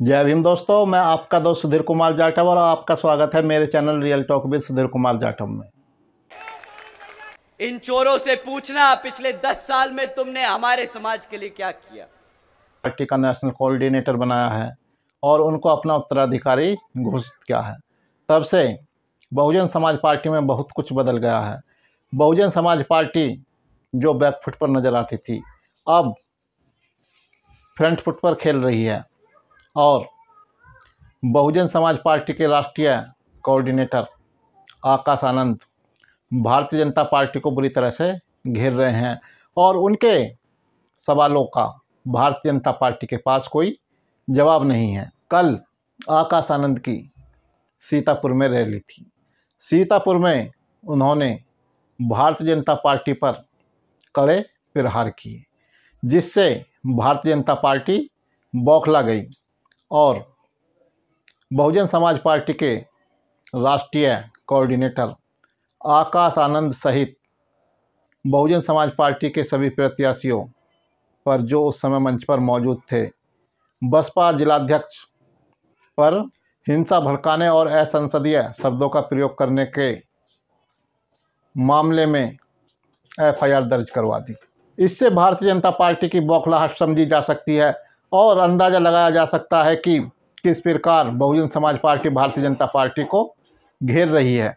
जय भीम दोस्तों, मैं आपका दोस्त सुधीर कुमार जाटव और आपका स्वागत है मेरे channel real talk with Sudhir Kumar Jatav में। इन चोरों से पूछना पिछले 10 साल में तुमने हमारे समाज के लिए क्या किया। पार्टी का नेशनल कोऑर्डिनेटर बनाया है और उनको अपना उत्तराधिकारी घोषित किया है। तब से बहुजन समाज पार्टी में बहुत कुछ बदल गया है। बहुजन समाज पार्टी जो बैकफुट पर नजर आती थी, अब फ्रंट फुट पर खेल रही है और बहुजन समाज पार्टी के राष्ट्रीय कोऑर्डिनेटर आकाश आनंद भारतीय जनता पार्टी को बुरी तरह से घेर रहे हैं और उनके सवालों का भारतीय जनता पार्टी के पास कोई जवाब नहीं है। कल आकाश आनंद की सीतापुर में रैली थी। सीतापुर में उन्होंने भारतीय जनता पार्टी पर कड़े प्रहार किए, जिससे भारतीय जनता पार्टी बौखला गई और बहुजन समाज पार्टी के राष्ट्रीय कोऑर्डिनेटर आकाश आनंद सहित बहुजन समाज पार्टी के सभी प्रत्याशियों पर जो उस समय मंच पर मौजूद थे, बसपा जिलाध्यक्ष पर हिंसा भड़काने और असंसदीय शब्दों का प्रयोग करने के मामले में एफआईआर दर्ज करवा दी। इससे भारतीय जनता पार्टी की बौखलाहट समझी जा सकती है और अंदाज़ा लगाया जा सकता है कि किस प्रकार बहुजन समाज पार्टी भारतीय जनता पार्टी को घेर रही है,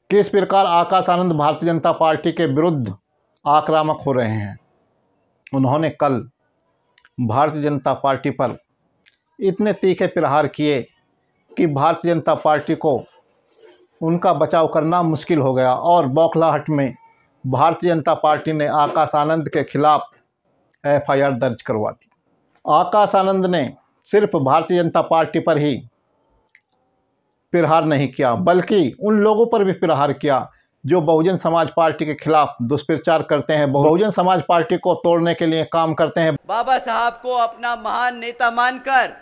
किस प्रकार आकाश आनंद भारतीय जनता पार्टी के विरुद्ध आक्रामक हो रहे हैं। उन्होंने कल भारतीय जनता पार्टी पर इतने तीखे प्रहार किए कि भारतीय जनता पार्टी को उनका बचाव करना मुश्किल हो गया और बौखलाहट में भारतीय जनता पार्टी ने आकाश आनंद के खिलाफ एफआईआर दर्ज करवा दी। आकाश आनंद ने सिर्फ भारतीय जनता पार्टी पर ही प्रहार नहीं किया, बल्कि उन लोगों पर भी प्रहार किया जो बहुजन समाज पार्टी के खिलाफ दुष्प्रचार करते हैं, बहुजन समाज पार्टी को तोड़ने के लिए काम करते हैं। बाबा साहब को अपना महान नेता मानकर,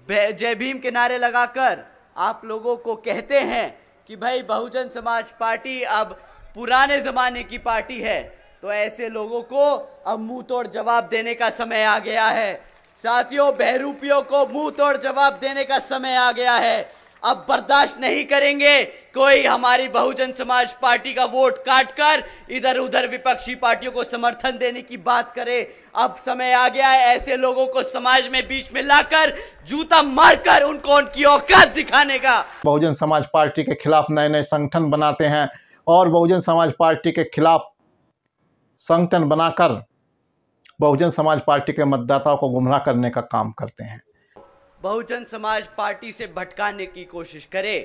जय भीम के नारे लगाकर आप लोगों को कहते हैं कि भाई बहुजन समाज पार्टी अब पुराने जमाने की पार्टी है, तो ऐसे लोगों को अब मुंह तोड़ जवाब देने का समय आ गया है। साथियों, बहरूपियों को मुंह तोड़ जवाब देने का समय आ गया है। अब बर्दाश्त नहीं करेंगे कोई हमारी बहुजन समाज पार्टी का वोट काटकर इधर उधर विपक्षी पार्टियों को समर्थन देने की बात करे। अब समय आ गया है ऐसे लोगों को समाज में बीच में लाकर जूता मारकर उनको उनकी औकात दिखाने का। बहुजन समाज पार्टी के खिलाफ नए नए संगठन बनाते हैं और बहुजन समाज पार्टी के खिलाफ संगठन बनाकर बहुजन समाज पार्टी के मतदाताओं को गुमराह करने का काम करते हैं। बहुजन समाज पार्टी से भटकाने की कोशिश करे,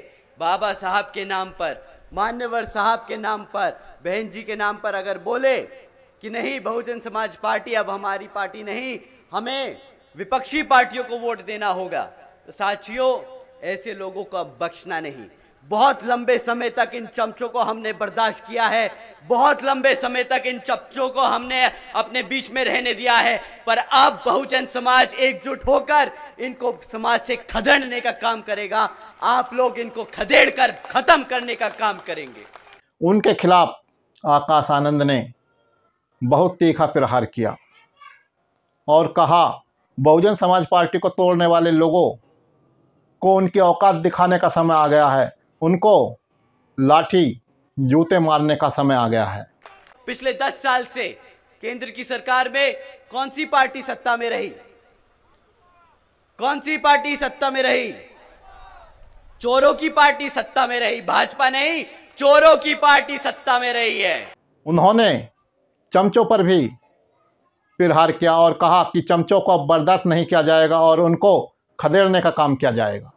बाबा साहब के नाम पर, मान्यवर साहब के नाम पर, बहन जी के नाम पर अगर बोले कि नहीं बहुजन समाज पार्टी अब हमारी पार्टी नहीं, हमें विपक्षी पार्टियों को वोट देना होगा, तो साथियों ऐसे लोगों को अब बख्शना नहीं। बहुत लंबे समय तक इन चमचों को हमने बर्दाश्त किया है, बहुत लंबे समय तक इन चमचों को हमने अपने बीच में रहने दिया है, पर अब बहुजन समाज एकजुट होकर इनको समाज से खदेड़ने का काम करेगा। आप लोग इनको खदेड़कर खत्म करने का काम करेंगे। उनके खिलाफ आकाश आनंद ने बहुत तीखा प्रहार किया और कहा बहुजन समाज पार्टी को तोड़ने वाले लोगों को उनकी औकात दिखाने का समय आ गया है, उनको लाठी जूते मारने का समय आ गया है। पिछले 10 साल से केंद्र की सरकार में कौन सी पार्टी सत्ता में रही? कौन सी पार्टी सत्ता में रही? चोरों की पार्टी सत्ता में रही, भाजपा नहीं, चोरों की पार्टी सत्ता में रही है। उन्होंने चमचों पर भी प्रहार किया और कहा कि चमचों को अब बर्दाश्त नहीं किया जाएगा और उनको खदेड़ने का काम किया जाएगा।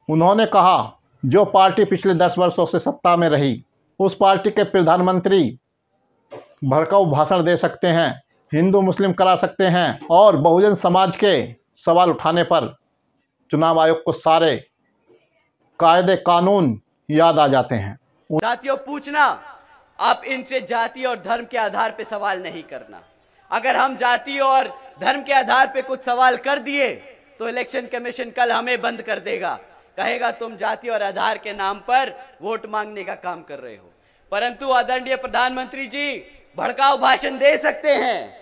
उन्होंने कहा जो पार्टी पिछले 10 वर्षों से सत्ता में रही, उस पार्टी के प्रधानमंत्री भड़काऊ भाषण दे सकते हैं, हिंदू मुस्लिम करा सकते हैं और बहुजन समाज के सवाल उठाने पर चुनाव आयोग को सारे कायदे कानून याद आ जाते हैं। साथियों, पूछना आप इनसे जाति और धर्म के आधार पे सवाल नहीं करना। अगर हम जाति और धर्म के आधार पे कुछ सवाल कर दिए तो इलेक्शन कमीशन कल हमें बंद कर देगा, कहेगा तुम जाति और आधार के नाम पर वोट मांगने का काम कर रहे हो। परंतु आदरणीय प्रधानमंत्री जी भड़काऊ भाषण दे सकते हैं,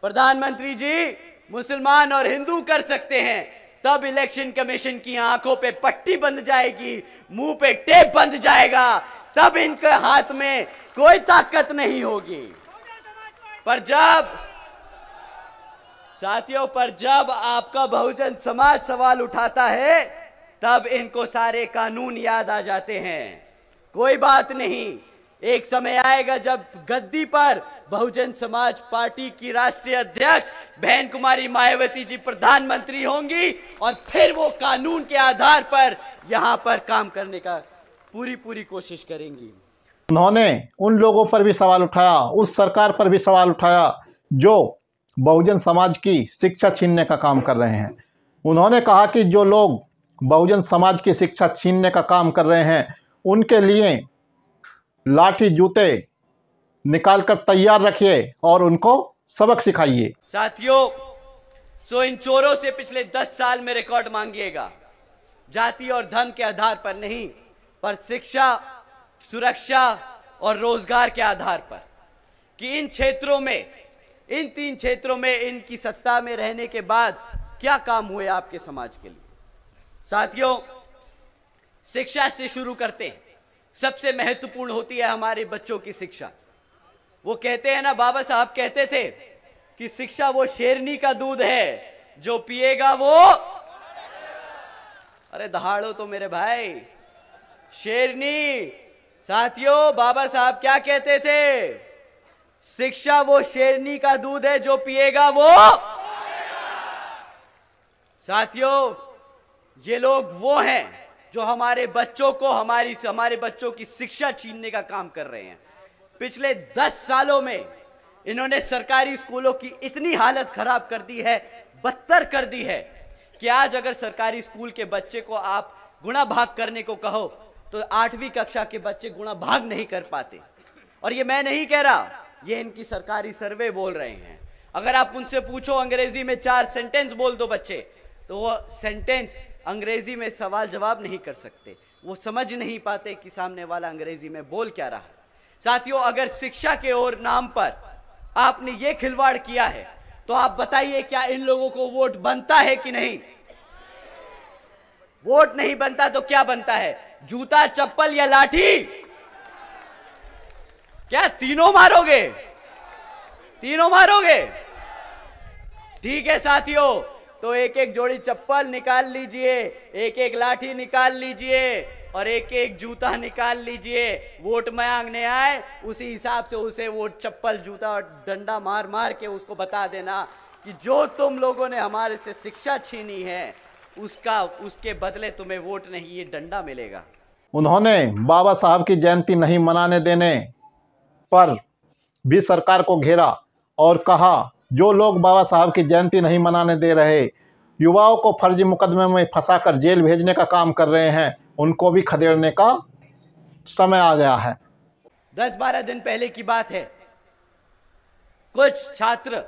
प्रधानमंत्री जी मुसलमान और हिंदू कर सकते हैं, तब इलेक्शन कमीशन की आंखों पे पट्टी बंध जाएगी, मुंह पे टेप बंध जाएगा, तब इनके हाथ में कोई ताकत नहीं होगी। पर जब साथियों, पर जब आपका बहुजन समाज सवाल उठाता है, तब इनको सारे कानून याद आ जाते हैं। कोई बात नहीं, एक समय आएगा जब गद्दी पर बहुजन समाज पार्टी की राष्ट्रीय अध्यक्ष बहन कुमारी मायावती जी प्रधानमंत्री होंगी और फिर वो कानून के आधार पर यहां पर काम करने का पूरी कोशिश करेंगी। उन्होंने उन लोगों पर भी सवाल उठाया, उस सरकार पर भी सवाल उठाया जो बहुजन समाज की शिक्षा छीनने का काम कर रहे हैं। उन्होंने कहा कि जो लोग बहुजन समाज की शिक्षा छीनने का काम कर रहे हैं, उनके लिए लाठी जूते निकाल कर तैयार रखिए और उनको सबक सिखाइए। साथियों, सो इन चोरों से पिछले 10 साल में रिकॉर्ड मांगिएगा, जाति और धर्म के आधार पर नहीं, पर शिक्षा, सुरक्षा और रोजगार के आधार पर, कि इन क्षेत्रों में, इन 3 क्षेत्रों में इनकी सत्ता में रहने के बाद क्या काम हुए आपके समाज के लिए। साथियों, शिक्षा से शुरू करते हैं। सबसे महत्वपूर्ण होती है हमारे बच्चों की शिक्षा। वो कहते हैं ना, बाबा साहब कहते थे कि शिक्षा वो शेरनी का दूध है, जो पिएगा वो, अरे दहाड़ो तो मेरे भाई, शेरनी। साथियों, बाबा साहब क्या कहते थे? शिक्षा वो शेरनी का दूध है, जो पिएगा वो। साथियों, ये लोग वो हैं जो हमारे बच्चों को, हमारे बच्चों की शिक्षा छीनने का काम कर रहे हैं। पिछले 10 सालों में इन्होंने सरकारी स्कूलों की इतनी हालत खराब कर दी है, बदतर कर दी है, कि आज अगर सरकारी स्कूल के बच्चे को आप गुणा भाग करने को कहो तो 8वीं कक्षा के बच्चे गुणा भाग नहीं कर पाते। और ये मैं नहीं कह रहा, ये इनकी सरकारी सर्वे बोल रहे हैं। अगर आप उनसे पूछो अंग्रेजी में 4 सेंटेंस बोल दो बच्चे, तो वो सेंटेंस अंग्रेजी में सवाल जवाब नहीं कर सकते, वो समझ नहीं पाते कि सामने वाला अंग्रेजी में बोल क्या रहा है। साथियों, अगर शिक्षा के और नाम पर आपने ये खिलवाड़ किया है, तो आप बताइए क्या इन लोगों को वोट बनता है कि नहीं? वोट नहीं बनता तो क्या बनता है? जूता, चप्पल या लाठी? क्या तीनों मारोगे? तीनों मारोगे? ठीक है साथियों, तो एक एक जोड़ी चप्पल निकाल लीजिए, एक एक लाठी निकाल लीजिए और एक एक जूता निकाल लीजिए। वोट मांगने आए, उसी हिसाब से उसे वो चप्पल, जूता और डंडा मार मार के उसको बता देना कि जो तुम लोगों ने हमारे से शिक्षा छीनी है, उसके बदले तुम्हें वोट नहीं, ये डंडा मिलेगा। उन्होंने बाबा साहब की जयंती नहीं मनाने देने पर भी सरकार को घेरा और कहा जो लोग बाबा साहब की जयंती नहीं मनाने दे रहे, युवाओं को फर्जी मुकदमे में फंसाकर जेल भेजने का काम कर रहे हैं, उनको भी खदेड़ने का समय आ गया है। 10-12 दिन पहले की बात है, कुछ छात्र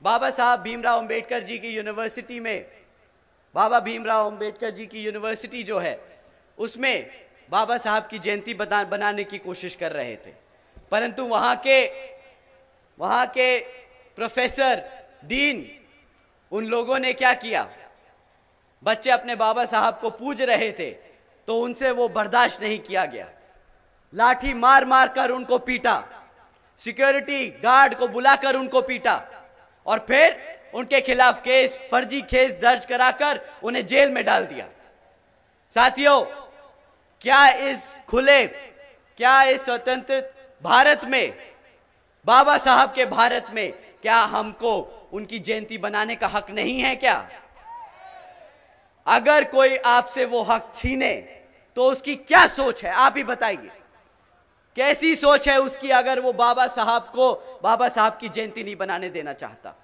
बाबा साहब भीमराव अंबेडकर जी की यूनिवर्सिटी में, बाबा भीमराव अंबेडकर जी की यूनिवर्सिटी जो है, उसमें बाबा साहब की जयंती बनाने की कोशिश कर रहे थे। परंतु वहां के प्रोफेसर, डीन, उन लोगों ने क्या किया? बच्चे अपने बाबा साहब को पूज रहे थे, तो उनसे वो बर्दाश्त नहीं किया गया। लाठी मार मार कर उनको पीटा, सिक्योरिटी गार्ड को बुलाकर उनको पीटा और फिर उनके खिलाफ फर्जी केस दर्ज कराकर उन्हें जेल में डाल दिया। साथियों, क्या इस स्वतंत्र भारत में, बाबा साहब के भारत में, क्या हमको उनकी जयंती बनाने का हक नहीं है क्या? अगर कोई आपसे वो हक छीने तो उसकी क्या सोच है, आप ही बताइए। कैसी सोच है उसकी अगर वो बाबा साहब की जयंती नहीं बनाने देना चाहता?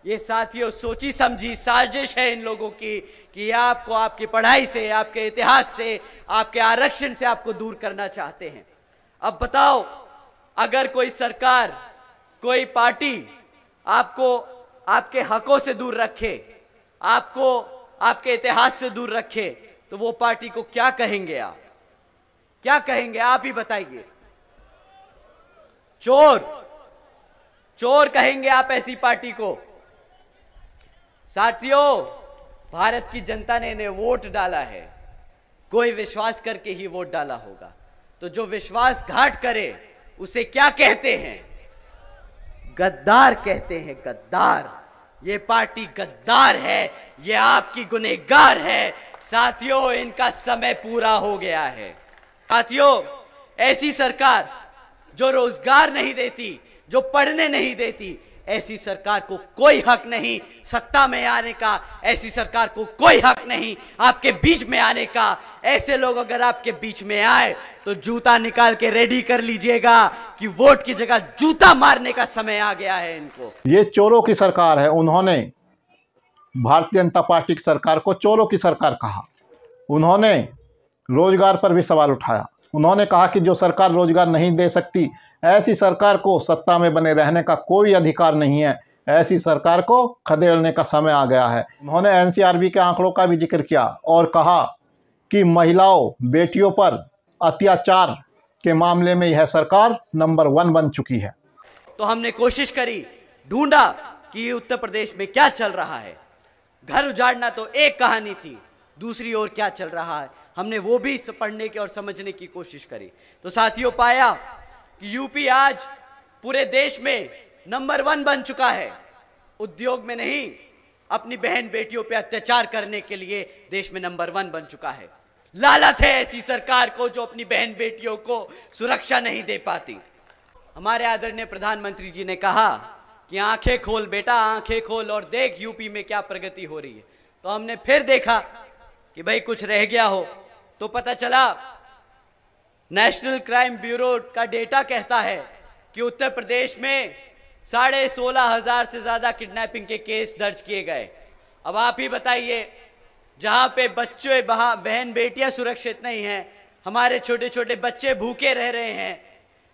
ये साथियों सोची समझी साजिश है इन लोगों की कि आपको आपकी पढ़ाई से, आपके इतिहास से, आपके आरक्षण से आपको दूर करना चाहते हैं। अब बताओ, अगर कोई सरकार, कोई पार्टी आपको आपके हकों से दूर रखे, आपको आपके इतिहास से दूर रखे, तो वो पार्टी को क्या कहेंगे आप? क्या कहेंगे आप ही बताइए। चोर कहेंगे आप ऐसी पार्टी को। साथियों, भारत की जनता ने इन्हें वोट डाला है, कोई विश्वास करके ही वोट डाला होगा। तो जो विश्वासघात करे उसे क्या कहते हैं? गद्दार कहते हैं, गद्दार। ये पार्टी गद्दार है, ये आपकी गुनहगार है। साथियों, इनका समय पूरा हो गया है। साथियों, ऐसी सरकार जो रोजगार नहीं देती, जो पढ़ने नहीं देती, ऐसी सरकार को कोई हक नहीं सत्ता में आने का। ऐसी सरकार को कोई हक नहीं आपके बीच में आने का। ऐसे लोग अगर आपके बीच में आए तो जूता निकाल के रेडी कर लीजिएगा कि वोट की जगह जूता मारने का समय आ गया है इनको। ये चोरों की सरकार है। उन्होंने भारतीय जनता पार्टी की सरकार को चोरों की सरकार कहा। उन्होंने रोजगार पर भी सवाल उठाया। उन्होंने कहा कि जो सरकार रोजगार नहीं दे सकती, ऐसी सरकार को सत्ता में बने रहने का कोई अधिकार नहीं है। ऐसी सरकार को खदेड़ने का समय आ गया है। उन्होंने एनसीआरबी के आंकड़ों का भी जिक्र किया और कहा कि महिलाओं, बेटियों पर अत्याचार के मामले में यह सरकार नंबर 1 बन चुकी है। तो हमने कोशिश करी, ढूंढा कि उत्तर प्रदेश में क्या चल रहा है। घर उजाड़ना तो एक कहानी थी, दूसरी ओर क्या चल रहा है हमने वो भी पढ़ने की और समझने की कोशिश करी। तो साथियों, पाया कि यूपी आज पूरे देश में नंबर 1 बन चुका है। उद्योग में नहीं, अपनी बहन बेटियों पे अत्याचार करने के लिए देश में नंबर 1 बन चुका है। लालच है ऐसी सरकार को जो अपनी बहन बेटियों को सुरक्षा नहीं दे पाती। हमारे आदरणीय प्रधानमंत्री जी ने कहा कि आंखें खोल बेटा, आंखें खोल और देख यूपी में क्या प्रगति हो रही है। तो हमने फिर देखा कि भाई कुछ रह गया हो, तो पता चला नेशनल क्राइम ब्यूरो का डेटा कहता है कि उत्तर प्रदेश में 16,500 से ज्यादा किडनैपिंग के केस दर्ज किए गए। अब आप ही बताइए, जहां पे बच्चे बहन बेटियां सुरक्षित नहीं हैं, हमारे छोटे छोटे बच्चे भूखे रह रहे हैं,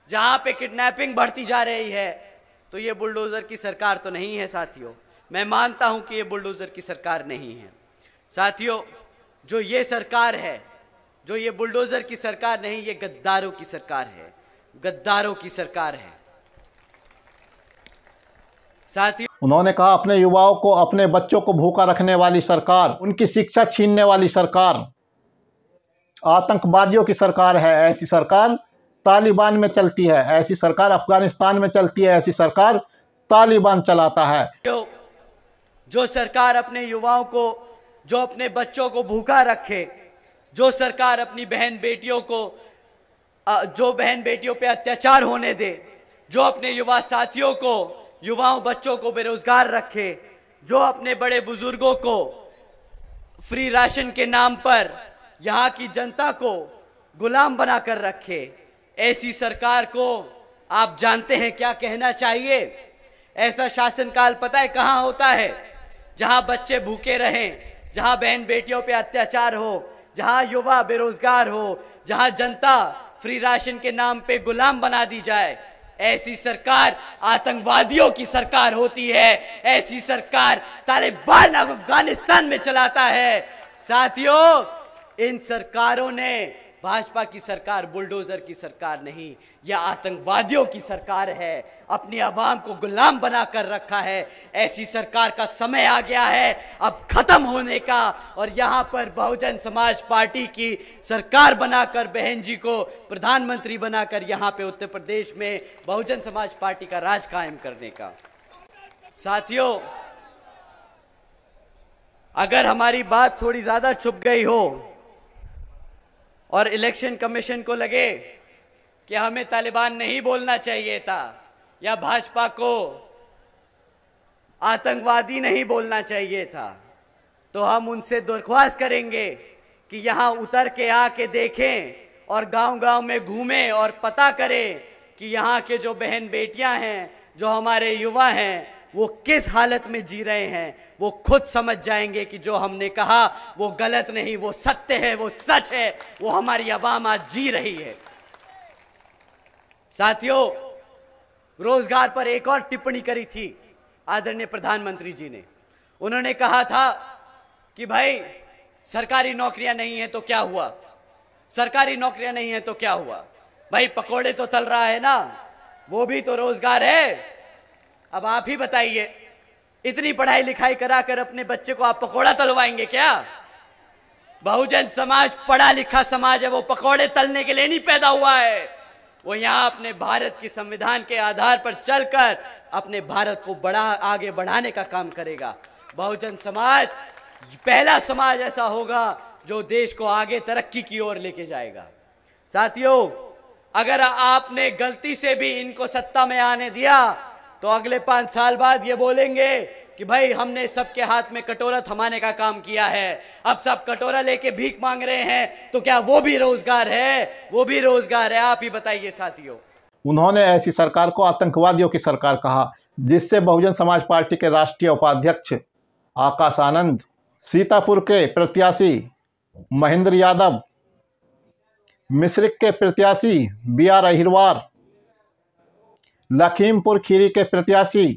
जहां पे किडनैपिंग बढ़ती जा रही है, तो ये बुलडोजर की सरकार तो नहीं है साथियों। मैं मानता हूं कि ये बुलडोजर की सरकार नहीं है साथियों। जो ये सरकार है, जो ये बुलडोजर की सरकार नहीं, ये गद्दारों की सरकार है, गद्दारों की सरकार है साथियों। उन्होंने कहा अपने युवाओं को, अपने बच्चों को भूखा रखने वाली सरकार, उनकी शिक्षा छीनने वाली सरकार, आतंकवादियों की सरकार है। ऐसी सरकार तालिबान में चलती है, ऐसी सरकार अफगानिस्तान में चलती है, ऐसी सरकार तालिबान चलाता है। जो सरकार अपने युवाओं को, जो अपने बच्चों को भूखा रखे, जो सरकार अपनी बहन बेटियों को, जो बहन बेटियों पे अत्याचार होने दे, जो अपने युवा साथियों को, युवाओं बच्चों को बेरोजगार रखे, जो अपने बड़े बुजुर्गों को फ्री राशन के नाम पर यहां की जनता को गुलाम बनाकर रखे, ऐसी सरकार को आप जानते हैं क्या कहना चाहिए? ऐसा शासनकाल पता है कहां होता है? जहां बच्चे भूखे रहें, जहां बहन बेटियों पे अत्याचार हो, जहां युवा बेरोजगार हो, जहां जनता फ्री राशन के नाम पे गुलाम बना दी जाए। ऐसी सरकार आतंकवादियों की सरकार होती है। ऐसी सरकार तालिबान अफगानिस्तान में चलाता है। साथियों, इन सरकारों ने, भाजपा की सरकार बुलडोजर की सरकार नहीं, यह आतंकवादियों की सरकार है। अपनी आवाम को गुलाम बनाकर रखा है। ऐसी सरकार का समय आ गया है अब खत्म होने का। और यहां पर बहुजन समाज पार्टी की सरकार बनाकर, बहन जी को प्रधानमंत्री बनाकर यहां पे उत्तर प्रदेश में बहुजन समाज पार्टी का राज कायम करने का। साथियों, अगर हमारी बात थोड़ी ज्यादा छुप गई हो और इलेक्शन कमीशन को लगे कि हमें तालिबान नहीं बोलना चाहिए था या भाजपा को आतंकवादी नहीं बोलना चाहिए था, तो हम उनसे दरख्वास्त करेंगे कि यहां उतर के आके देखें और गांव-गांव में घूमें और पता करें कि यहां के जो बहन बेटियां हैं, जो हमारे युवा हैं, वो किस हालत में जी रहे हैं। वो खुद समझ जाएंगे कि जो हमने कहा वो गलत नहीं, वो सत्य है, वो सच है, वो हमारी आवाम आज जी रही है। साथियों, रोजगार पर एक और टिप्पणी करी थी आदरणीय प्रधानमंत्री जी ने। उन्होंने कहा था कि भाई सरकारी नौकरियां नहीं है तो क्या हुआ, सरकारी नौकरियां नहीं है तो क्या हुआ, भाई पकोड़े तो तल रहा है ना, वो भी तो रोजगार है। अब आप ही बताइए, इतनी पढ़ाई लिखाई कराकर अपने बच्चे को आप पकोड़ा तलवाएंगे क्या? बहुजन समाज पढ़ा लिखा समाज है, वो पकोड़े तलने के लिए नहीं पैदा हुआ है। वो यहाँ अपने भारत की संविधान के आधार पर चलकर अपने भारत को आगे बढ़ाने का काम करेगा। बहुजन समाज पहला समाज ऐसा होगा जो देश को आगे तरक्की की ओर लेके जाएगा। साथियों, अगर आपने गलती से भी इनको सत्ता में आने दिया तो अगले 5 साल बाद ये बोलेंगे कि भाई हमने सबके हाथ में कटोरा थमाने का काम किया है, अब सब कटोरा लेके भीख मांग रहे हैं, तो क्या वो भी रोजगार है? वो भी रोजगार है? आप ही बताइए साथियों। उन्होंने ऐसी सरकार को आतंकवादियों की सरकार कहा, जिससे बहुजन समाज पार्टी के राष्ट्रीय उपाध्यक्ष आकाश आनंद, सीतापुर के प्रत्याशी महेंद्र यादव, मिश्रिक के प्रत्याशी BR अहिरवार, लखीमपुर खीरी के प्रत्याशी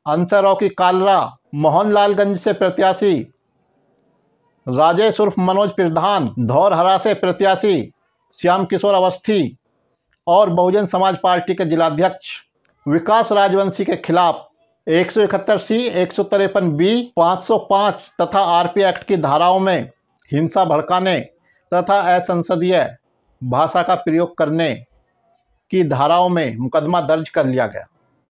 अंसरों की कालरा, मोहनलालगंज से प्रत्याशी राजेश उर्फ मनोज प्रधान, धौरहरा से प्रत्याशी श्याम किशोर अवस्थी और बहुजन समाज पार्टी के जिलाध्यक्ष विकास राजवंशी के खिलाफ 171C, 153B, 505 तथा RP एक्ट की धाराओं में हिंसा भड़काने तथा असंसदीय भाषा का प्रयोग करने की धाराओं में मुकदमा दर्ज कर लिया गया।